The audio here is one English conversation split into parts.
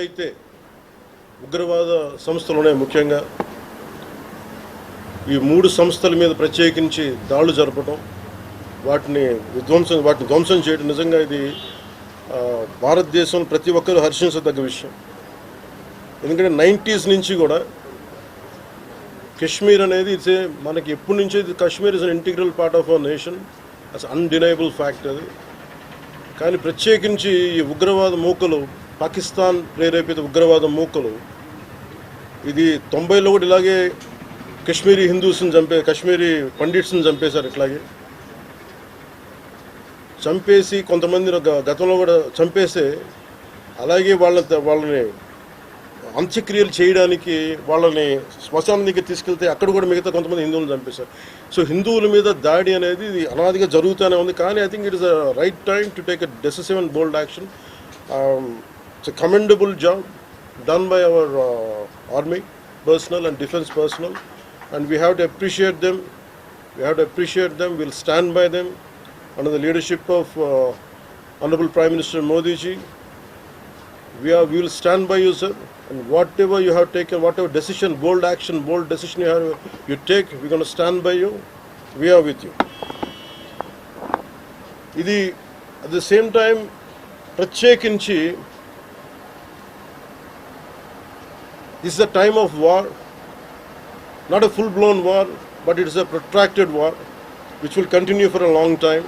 అయితే ఉగ్రవాద సంస్థలు ఉన్నాయి. ముఖ్యంగా ఈ మూడు సంస్థల మీద ప్రత్యేకించి దాడులు జరపడం, వాటిని ధ్వంసం చేయడం నిజంగా ఇది భారతదేశం ప్రతి ఒక్కరూ హర్షించదగ్గ విషయం. ఎందుకంటే 90s నుంచి కూడా కశ్మీర్ అనేది మనకి ఎప్పటి నుంచో Kashmir is an integral part of our nation, as undeniable fact అది. కానీ ప్రత్యేకించి ఈ ఉగ్రవాద మూకలు, పాకిస్తాన్ ప్రేరేపిత ఉగ్రవాద మూకలు, ఇది 90లో కూడా ఇలాగే కశ్మీరీ హిందూస్ని కశ్మీరీ పండిట్స్ని చంపేశారు. ఇట్లాగే చంపేసి కొంతమంది గతంలో కూడా చంపేస్తే అలాగే వాళ్ళని అంత్యక్రియలు చేయడానికి వాళ్ళని శ్మశానం దగ్గర తీసుకెళ్తే అక్కడ కూడా మిగతా కొంతమంది హిందువులను చంపేశారు. సో హిందువుల మీద దాడి అనేది ఇది అనాదిగా జరుగుతూనే ఉంది. కానీ I think it is a right time to take a decisive and bold action. It's a commendable job done by our army personnel and defense personnel, and we have to appreciate them. We'll stand by them under the leadership of Honorable Prime Minister Modi ji. We will stand by you, sir, and whatever you have taken, whatever decision, bold decision you take, we're going to stand by you. We are with you. Idi at the same time ప్రత్యేకించి this is a time of war, not a full-blown war, but it is a protracted war which will continue for a long time.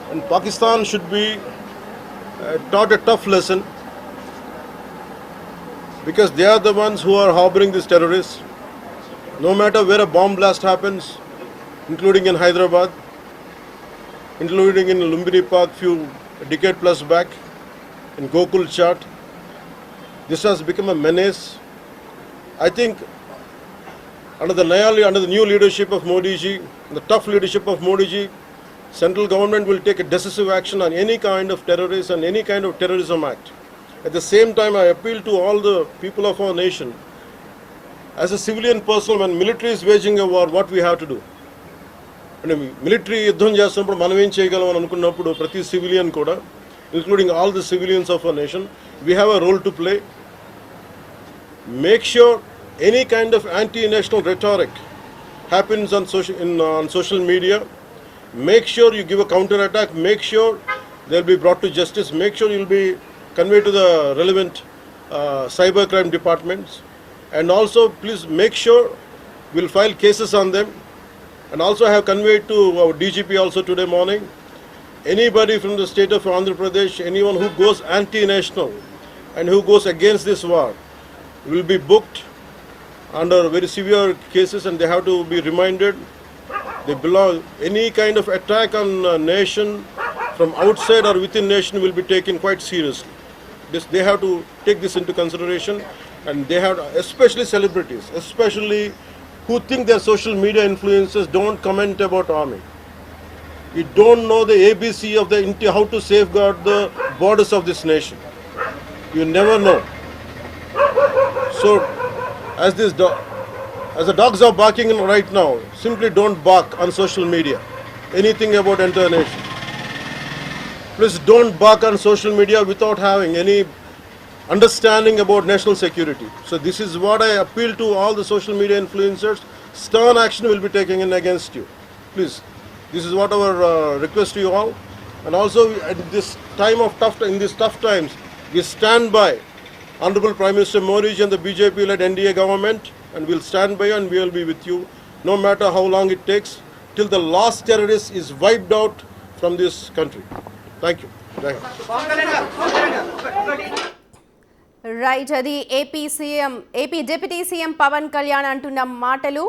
And Pakistan should be taught a tough lesson, because they are the ones who are harboring these terrorists. No matter where a bomb blast happens, including in Hyderabad, including in Lumbini Park a decade plus back, in Gokul Chat, this has become a menace. I think under the new leadership of Modi ji, the tough leadership of Modi ji, central government will take a decisive action on any kind of terrorist and any kind of terrorism act. At the same time, I appeal to all the people of our nation. As a civilian person, when military is waging a war, what we have to do? And military యుద్ధం చేస్తున్నప్పుడు మనం ఏం చేయగలం అని అనుకున్నప్పుడు ప్రతి civilian కూడా, including all the civilians of our nation, we have a role to play. Make sure any kind of anti-national rhetoric happens on social media. Make sure you give a counter-attack. Make sure they'll be brought to justice. Make sure you'll be conveyed to the relevant cybercrime departments. And also, please make sure we'll file cases on them. And also I have conveyed to our DGP also today morning, anybody from the state of Andhra Pradesh, anyone who goes anti-national and who goes against this war will be booked under very severe cases, and they have to be reminded any kind of attack on a nation from outside or within nation will be taken quite seriously. They have to take this into consideration, and they have to, especially celebrities, who think they're social media influencers, don't comment about army. You don't know the ABC of how to safeguard the borders of this nation. You never know. So, as the dogs are barking right now, simply don't bark on social media anything about entire nation. Please don't bark on social media without having any understanding about national security. So this is what I appeal to all the social media influencers. Stern action will be taken in against you. Please, this is what our request to you all. And also at this time of these tough times, we stand by Honorable Prime Minister Modi ji and the BJP-led NDA government, and we'll stand by you and we will be with you no matter how long it takes, till the last terrorist is wiped out from this country. Thank you. Right, అది AP deputy CM Pawan Kalyan అంటున్న మాటలు.